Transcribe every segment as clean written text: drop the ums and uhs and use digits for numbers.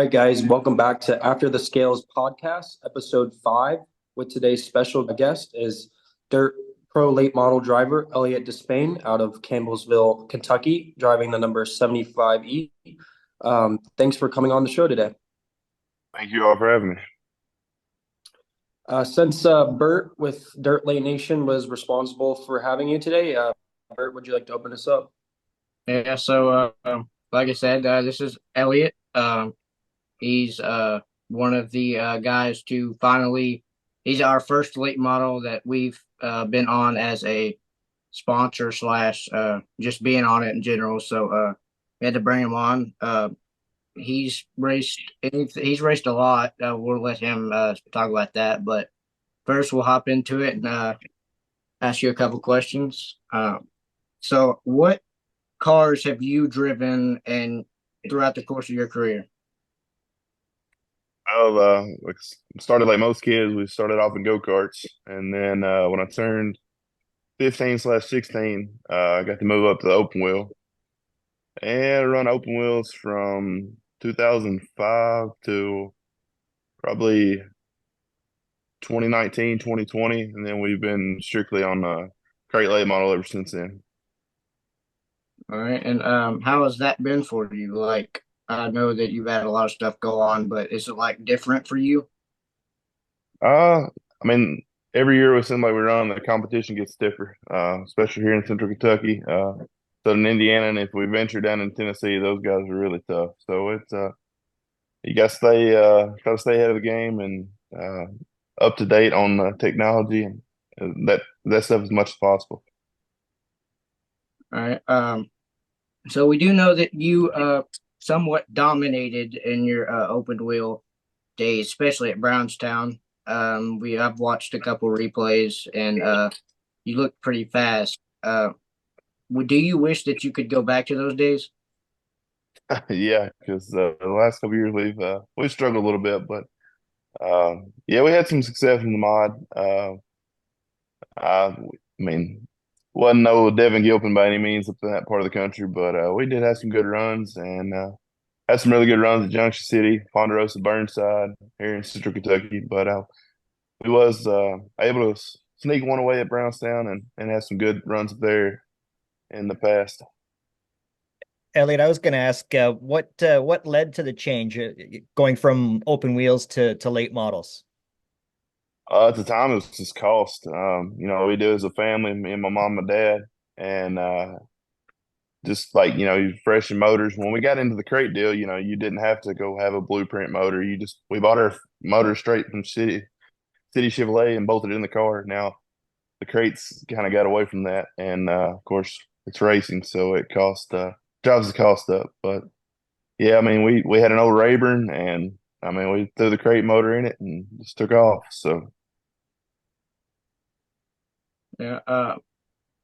right, guys, welcome back to After the Scales podcast, episode 5. With today's special guest is dirt pro late model driver ELLIOTT Despain out of Campbellsville, Kentucky, driving the number 75E. Thanks for coming on the show today. Thank you all for having me. Since Bert with Dirt Late Nation was responsible for having you today, Bert, would you like to open us up? Yeah, so like I said, this is Elliot. He's one of the guys to finally. He's our first late model that we've been on as a sponsor slash just being on it in general. So we had to bring him on. He's raced a lot. We'll let him talk about that. But first, we'll hop into it and ask you a couple questions. So what cars have you driven and throughout the course of your career? Well, like started like most kids. We started off in go-karts, and then when I turned 15/16, I got to move up to the open wheel and run open wheels from 2005 to probably 2019, 2020, and then we've been strictly on the crate late model ever since then. All right, and how has that been for you? Like, I know that you've had a lot of stuff go on, but is it like different for you? I mean, every year it seems like we run, the competition gets stiffer, especially here in Central Kentucky, Southern Indiana, and if we venture down in Tennessee, those guys are really tough. So it's you got to stay ahead of the game and up to date on technology and that stuff as much as possible. All right. So we do know that you somewhat dominated in your open wheel days, especially at Brownstown. We have watched a couple replays, and you look pretty fast. Do you wish that you could go back to those days? Yeah, because the last couple years we've struggled a little bit, but yeah, we had some success in the mod. I mean, wasn't no Devin Gilpin by any means up in that part of the country, but we did have some good runs and had some really good runs at Junction City, Ponderosa, Burnside here in Central Kentucky. But we was able to sneak one away at Brownstown and have some good runs up there in the past. Elliot, I was going to ask what led to the change going from open wheels to late models? At the time, it was just cost. We did as a family, me and my mom and dad, and just like you freshen motors. When we got into the crate deal, you didn't have to go have a blueprint motor. We bought our motor straight from City Chevrolet and bolted it in the car. Now the crates kind of got away from that, and of course it's racing, so it drives the cost up. But yeah, I mean we had an old Rayburn, and I mean we threw the crate motor in it and just took off. So Yeah.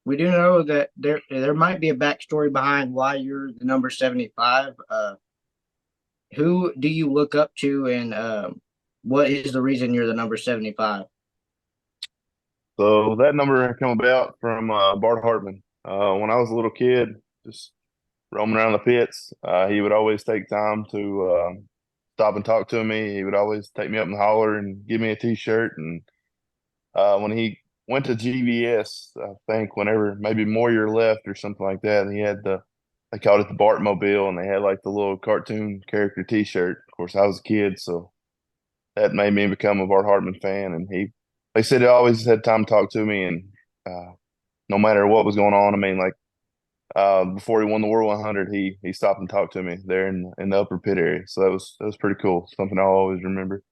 We do know that there might be a backstory behind why you're the number 75. Who do you look up to, and what is the reason you're the number 75? so that number come about from Bart Hartman. When I was a little kid, just roaming around the pits, he would always take time to stop and talk to me. He would always take me up in the holler and give me a T-shirt. And when he went to GVS, I think whenever maybe more year left or something like that, and he had they called it the Bart Mobile, and they had like the little cartoon character T-shirt. Of course, I was a kid, so that made me become a Bart Hartman fan. And they said he always had time to talk to me, and no matter what was going on. I mean, like before he won the World 100, he stopped and talked to me there in the upper pit area. So that was pretty cool. Something I'll always remember.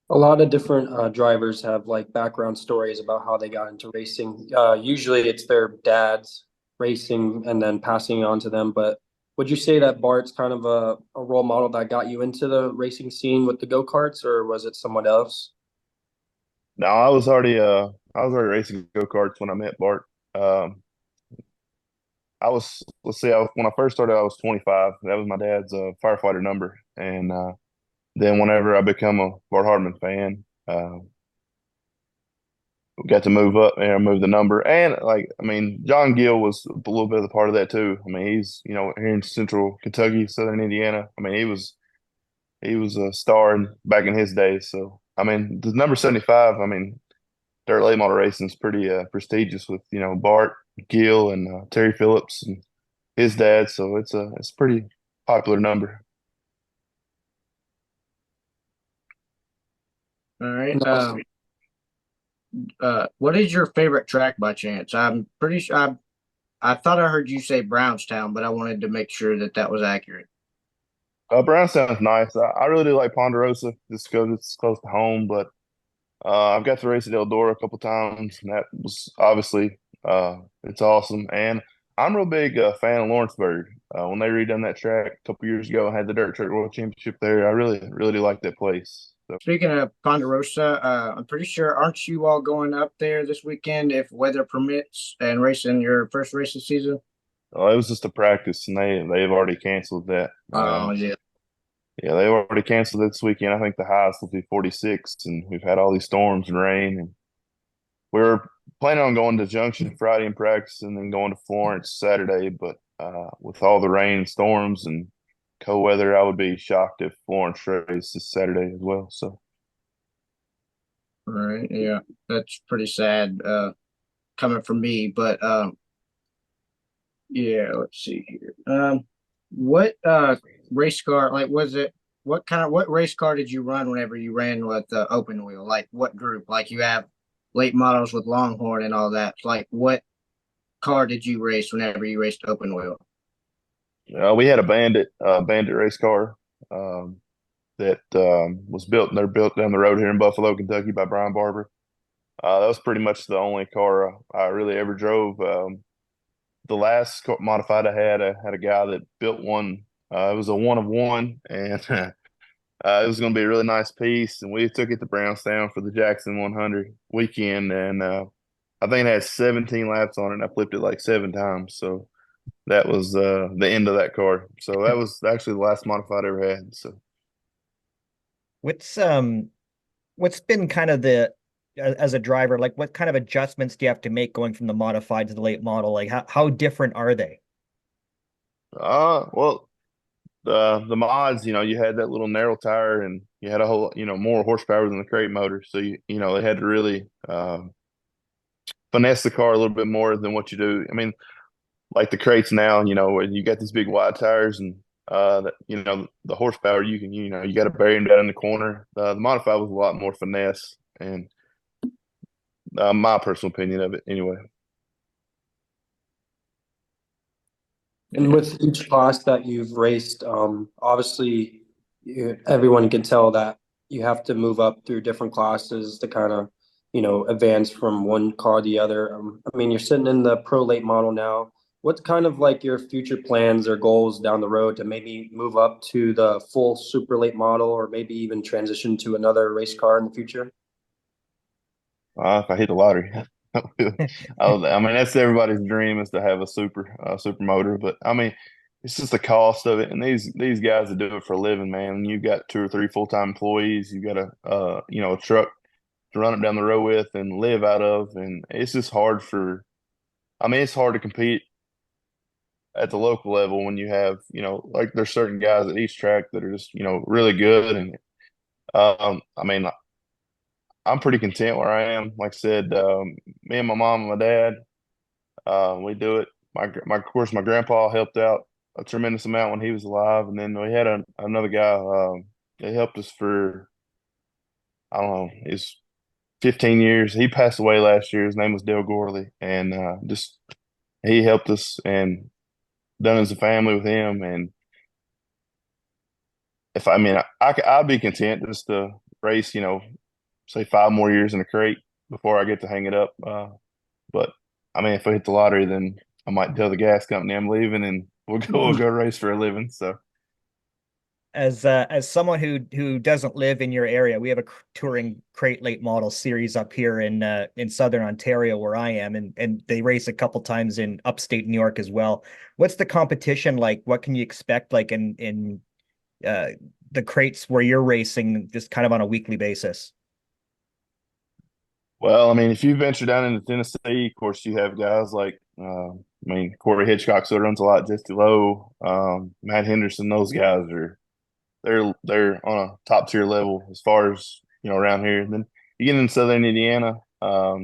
A lot of different drivers have like background stories about how they got into racing. Usually it's their dads racing and then passing it on to them. But would you say that Bart's kind of a role model that got you into the racing scene with the go-karts, or was it someone else? No, I was already racing go-karts when I met Bart. Um, let's see, when I first started, I was 25. That was my dad's firefighter number. And then whenever I become a Bart Hartman fan, got to move up and move the number. And like, I mean, John Gill was a little bit of the part of that too. I mean, he's, here in Central Kentucky, Southern Indiana. I mean, He was a star back in his day. So I mean, the number 75. I mean, dirt late model racing is pretty prestigious with Bart Gill and Terry Phillips and his dad. So it's a pretty popular number. All right. No, What is your favorite track by chance? I'm pretty sure I thought I heard you say Brownstown, but I wanted to make sure that that was accurate. Brownstown's nice. I really do like Ponderosa just because it's close to home. But I've got to race at Eldora a couple times, and that was obviously it's awesome. And I'm a real big fan of Lawrenceburg. When they redone that track a couple years ago and had the Dirt Track World Championship there, I really do like that place. So Speaking of Ponderosa, I'm pretty sure aren't you all going up there this weekend if weather permits and racing your first race of the season? it was just a practice, and they've already canceled that. Oh yeah. Yeah, they've already canceled it this weekend. I think the highest will be 46, and we've had all these storms and rain. And we're planning on going to Junction Friday and practice, and then going to Florence Saturday. But with all the rain and storms and cold weather, I would be shocked if Florence race this Saturday as well. So All right, yeah, that's pretty sad coming from me, but yeah, let's see here. What race car like was it? What race car did you run whenever you ran with the open wheel? Like what group? Like you have late models with Longhorn and all that. Like what car did you race whenever you raced open wheel? we had a Bandit race car that was built. They're built down the road here in Buffalo, Kentucky, by Brian Barber. That was pretty much the only car I really ever drove. The last modified I had a guy that built one. It was a one of one, and it was going to be a really nice piece. And we took it to Brownstown for the Jackson 100 weekend, and I think it had 17 laps on it. And I flipped it like 7 times, so that was the end of that car. So that was actually the last modified I ever had. So What's what's been kind of the as a driver, like what kind of adjustments do you have to make going from the modified to the late model? Like how different are they? well, the mods, you had that little narrow tire, and you had a whole, more horsepower than the crate motor. So they had to really finesse the car a little bit more than what you do. I mean, like the crates now, where you got these big wide tires, and the horsepower you got to bury them down in the corner. The modified was a lot more finesse, and my personal opinion of it anyway. and with each class that you've raced, obviously everyone can tell that you have to move up through different classes to kind of, advance from one car to the other. I mean, you're sitting in the pro late model now. What's kind of like your future plans or goals down the road to maybe move up to the full super late model, or maybe even transition to another race car in the future? If I hit the lottery, I mean that's everybody's dream, is to have a super motor. But I mean, it's just the cost of it, and these guys that do it for a living, man. You've got 2 or 3 full-time employees. You've got a truck to run it down the road with and live out of, and it's just hard for. I mean, it's hard to compete at the local level when you have, like there's certain guys at each track that are just, really good. And I mean, I'm pretty content where I am. Like I said, me and my mom and my dad, we do it. Of course, my grandpa helped out a tremendous amount when he was alive, and then we had another guy. That helped us for, I don't know, it's 15 years. He passed away last year. His name was Dale Gorley, and just he helped us and done as a family with him. And if I mean, I'd be content just to race, say 5 more years in a crate before I get to hang it up. But I mean, if I hit the lottery, then I might tell the gas company I'm leaving, and we'll go race for a living. So As someone who doesn't live in your area, we have a touring crate late model series up here in Southern Ontario where I am, and they race a couple times in upstate New York as well. What's the competition like? What can you expect like in uh the crates where you're racing just kind of on a weekly basis? well, I mean, if you venture down into Tennessee, of course, you have guys like I mean, Corey Hitchcock still runs a lot. Jesse Lowe, Matt Henderson, those guys are they're on a top tier level as far as around here. And then you get in Southern Indiana, a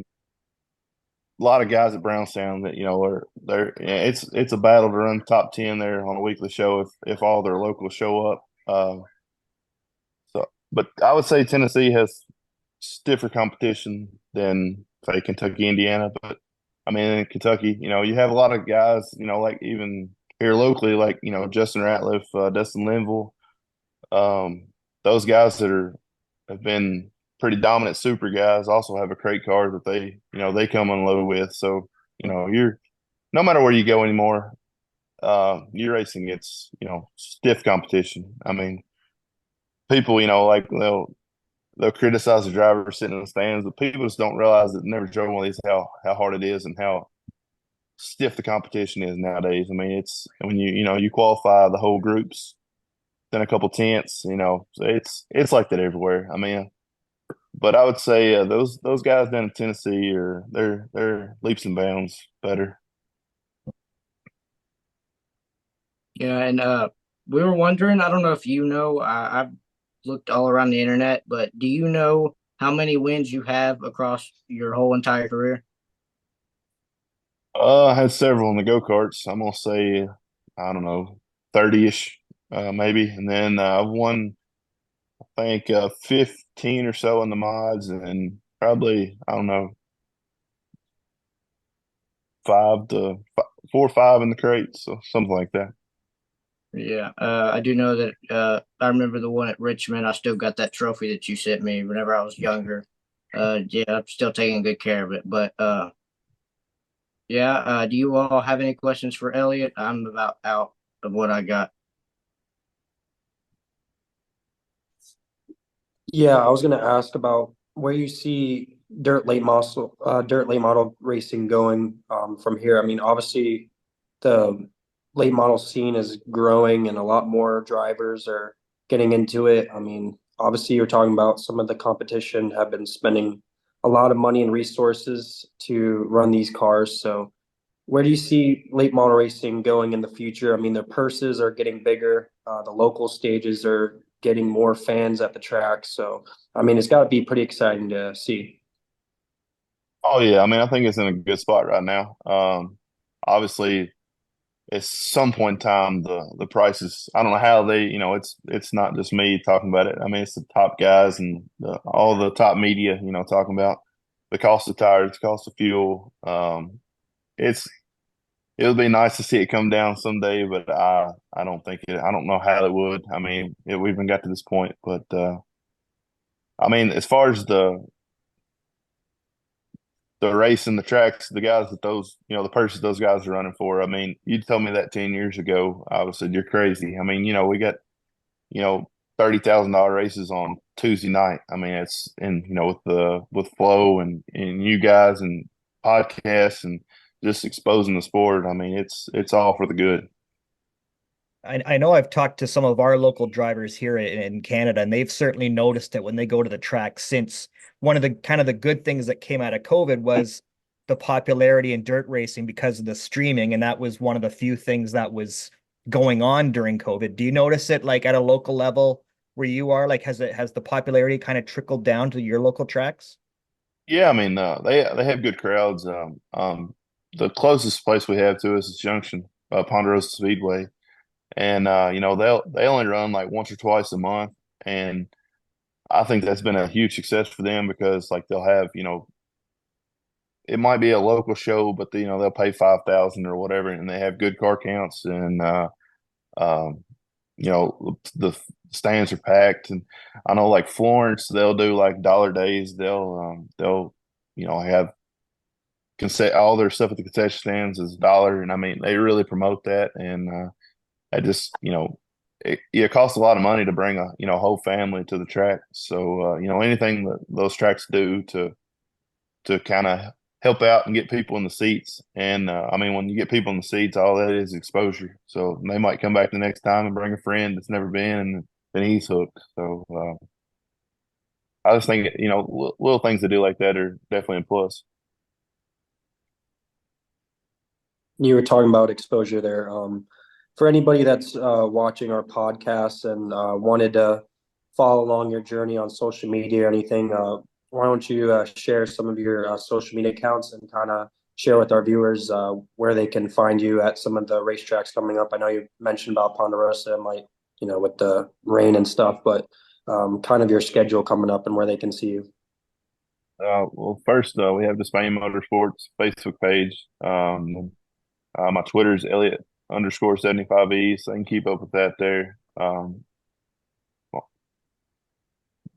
lot of guys at Brownstown that are they're yeah, it's a battle to run top 10 there on a weekly show if all their locals show up. So, but I would say Tennessee has stiffer competition than say Kentucky, Indiana. But I mean, in Kentucky, you have a lot of guys, like even here locally, like Justin Ratliff, Dustin Linville, um, those guys have been pretty dominant super guys. Also have a crate car that they come unload with. So you're no matter where you go anymore, you're racing. It's stiff competition. I mean, people like they'll criticize the driver sitting in the stands, but people just don't realize that never drove one of these how hard it is and how stiff the competition is nowadays. I mean, it's when you qualify the whole groups, then a couple tenths, so it's like that everywhere. I mean, but I would say those guys down in Tennessee they're leaps and bounds better. Yeah, and we were wondering, I don't know if I've looked all around the internet, but do you know how many wins you have across your whole entire career? I had several in the go-karts. I'm gonna say, I don't know, 30-ish, maybe. And then I've won, I think, 15 or so in the mods, and probably, I don't know, 4 or 5 in the crates, so something like that. Yeah, I do know that I remember the one at Richmond. I still got that trophy that you sent me whenever I was younger. Yeah, I'm still taking good care of it. But yeah, do you all have any questions for Elliott? I'm about out of what I got. Yeah, I was going to ask about where you see dirt late model racing going from here. I mean, obviously, the late model scene is growing, and a lot more drivers are getting into it. I mean, obviously, you're talking about some of the competition have been spending a lot of money and resources to run these cars. So, where do you see late model racing going in the future? I mean, the purses are getting bigger. The local stages are getting more fans at the track. So, I mean, it's got to be pretty exciting to see. Oh yeah, I mean, I think it's in a good spot right now. Obviously, at some point in time, the prices. I don't know how they. It's not just me talking about it. I mean, it's the top guys and all the top media. Talking about the cost of tires, the cost of fuel. It's It'll be nice to see it come down someday, but I don't think it. I don't know how it would. I mean, we even got to this point, but I mean, as far as the race and the tracks, the guys that the purses those guys are running for. I mean, you told me that 10 years ago. I would have said you're crazy. I mean, we got $30,000 races on Tuesday night. I mean, it's and with Flow and you guys and podcasts and just exposing the sport. I mean, it's all for the good. I know I've talked to some of our local drivers here in Canada, and they've certainly noticed it when they go to the track since one of the kind of the good things that came out of COVID was the popularity in dirt racing because of the streaming, and that was one of the few things that was going on during COVID. Do you notice it like at a local level where you are? Like, has the popularity kind of trickled down to your local tracks? Yeah, I mean, they have good crowds. The closest place we have to us is Junction, Ponderosa Speedway, and they only run like once or twice a month, and I think that's been a huge success for them because like they'll have it might be a local show, but they'll pay 5,000 or whatever, and they have good car counts, and um, the stands are packed, and I know like Florence they'll do like dollar days. They'll have all their stuff at the concession stands is dollar, and I mean they really promote that, and I just it costs a lot of money to bring a whole family to the track. So anything that those tracks do to kind of help out and get people in the seats. And I mean, when you get people in the seats, all that is exposure. So they might come back the next time and bring a friend that's never been, and then he's hooked. So I just think little things to do like that are definitely a plus. You were talking about exposure there. for anybody that's watching our podcast and wanted to follow along your journey on social media or anything, why don't you share some of your social media accounts and kind of share with our viewers where they can find you at some of the racetracks coming up? I know you mentioned about Ponderosa, might, with the rain and stuff, but kind of your schedule coming up and where they can see you. Well, first, we have Despain Motorsports Facebook page. My Twitter is Elliott_75E, so I can keep up with that there.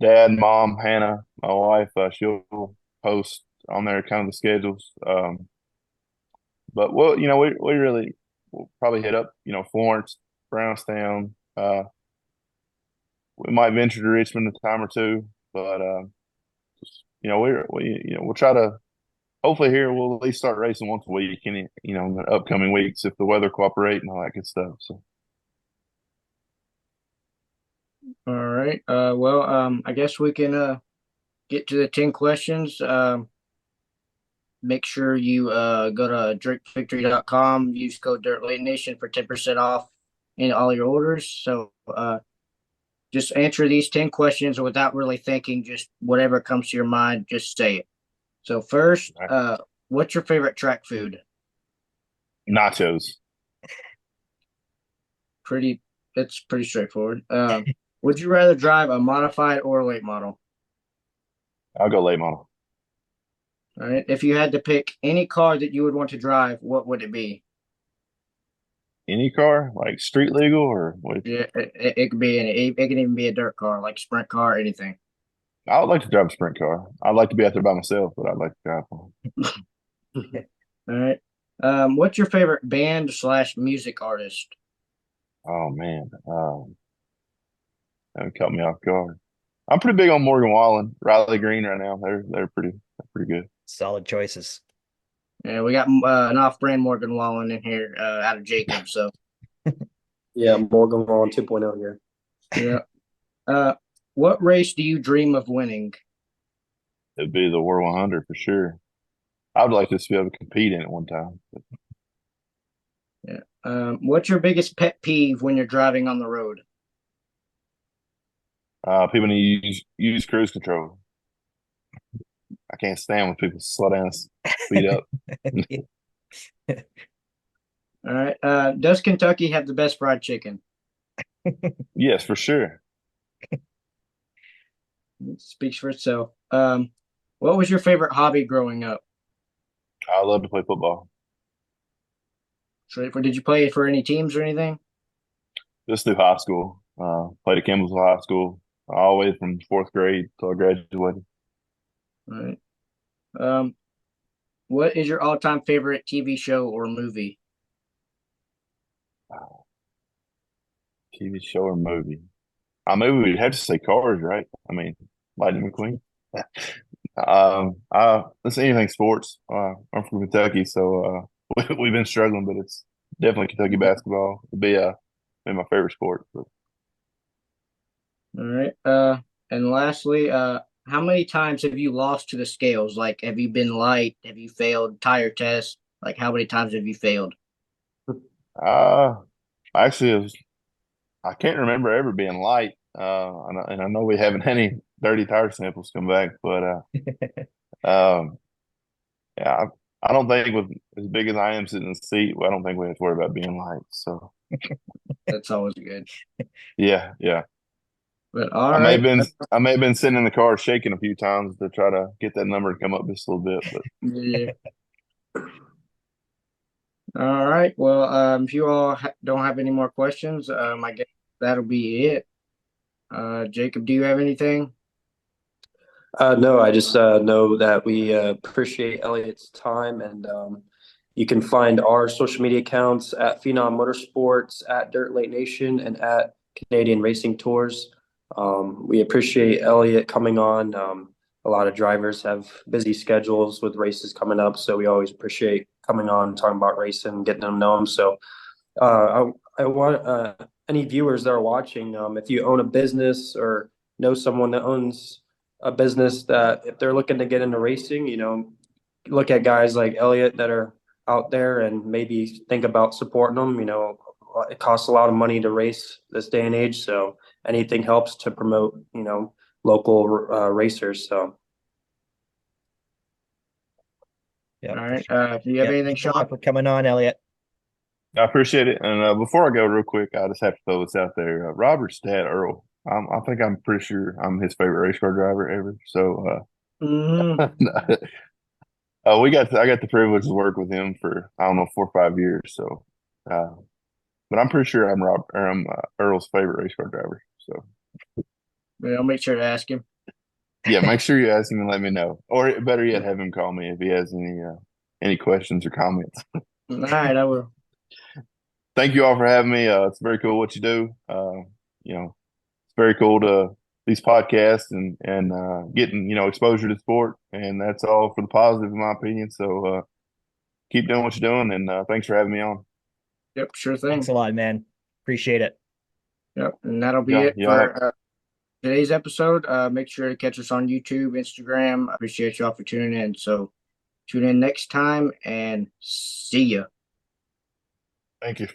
Dad, mom, Hannah, my wife, she'll post on there kind of the schedules. But we really will probably hit up, Florence, Brownstown. We might venture to Richmond a time or two, but we'll try to. Hopefully, here we'll at least start racing once a week, in in the upcoming weeks if the weather cooperate and all that good stuff. So. All right. I guess we can get to the 10 questions. Make sure you go to drinkvictory.com, use code DirtLateNation for 10% off in all your orders. So just answer these 10 questions without really thinking, just whatever comes to your mind, just say it. So first, what's your favorite track food? Nachos. It's pretty straightforward. Would you rather drive a modified or a late model? I'll go late model. All right. If you had to pick any car that you would want to drive, what would it be? Any car, like street legal or what? Yeah, it could be it can even be a dirt car, like sprint car, anything. I would like to drive a sprint car. I'd like to be out there by myself, but I'd like to drive one. All right. What's your favorite band/music artist? Oh man, that caught me off guard. I'm pretty big on Morgan Wallen, Riley Green right now. They're pretty good. Solid choices. Yeah, we got an off-brand Morgan Wallen in here out of Jacob. So Yeah, Morgan Wallen 2.0 here. yeah. What race do you dream of winning? It'd be the War 100 for sure. I would like to be able to compete in it one time. Yeah. What's your biggest pet peeve when you're driving on the road? People need to use cruise control. I can't stand when people slow down, speed up. All right. Does Kentucky have the best fried chicken? Yes, for sure. It speaks for itself. What was your favorite hobby growing up? I love to play football. Did you play for any teams or anything? Just through high school. Played at Kimball's High School all the way from fourth grade till I graduated. All right. What is your all-time favorite TV show or movie? TV show or movie? I mean, we'd have to say Cars, right? I mean, Lightning McQueen. It's anything sports. I'm from Kentucky, so we've been struggling, but it's definitely Kentucky basketball. It'd be my favorite sport. But. All right. And lastly, how many times have you lost to the scales? Like, have you been light? Have you failed tire tests? Like, how many times have you failed? Actually, I can't remember ever being light. And I know we haven't had any dirty tire samples come back, but yeah, I don't think with as big as I am sitting in the seat, I don't think we have to worry about being light. So That's always good. yeah. But I may have been sitting in the car shaking a few times to try to get that number to come up just a little bit, but yeah. All right. Well, if you all don't have any more questions, I guess that'll be it. Jacob, do you have anything? No, I just know that we appreciate Elliott's time, and you can find our social media accounts at Phenom Motorsports, at Dirt Late Nation, and at Canadian Racing Tours. We appreciate Elliott coming on. A lot of drivers have busy schedules with races coming up, so we always appreciate coming on, talking about racing, getting to know them. So I want any viewers that are watching, if you own a business or know someone that owns a business, that if they're looking to get into racing, look at guys like Elliott that are out there and maybe think about supporting them. it costs a lot of money to race this day and age. So anything helps to promote, local racers. So. Yeah. All right. Do you have anything, Shaun? For coming on, Elliott. I appreciate it. And before I go real quick, I just have to throw this out there. Robert's dad, Earl, I think I'm pretty sure I'm his favorite race car driver ever. So Mhm. I got the privilege to work with him for, I don't know, 4 or 5 years. So, but I'm pretty sure I'm Earl's favorite race car driver. So I'll make sure to ask him. yeah, make sure you ask him and let me know, or better yet, have him call me if he has any questions or comments. All right, I will. Thank you all for having me. It's very cool what you do. It's very cool to these podcasts and getting exposure to sport, and that's all for the positive in my opinion. So keep doing what you're doing, and thanks for having me on. Yep, sure thing. Thanks a lot, man. Appreciate it. Yep, and that'll be Yeah, it yeah. for today's episode. Make sure to catch us on YouTube, Instagram. I appreciate y'all for tuning in. So tune in next time and see ya. Thank you.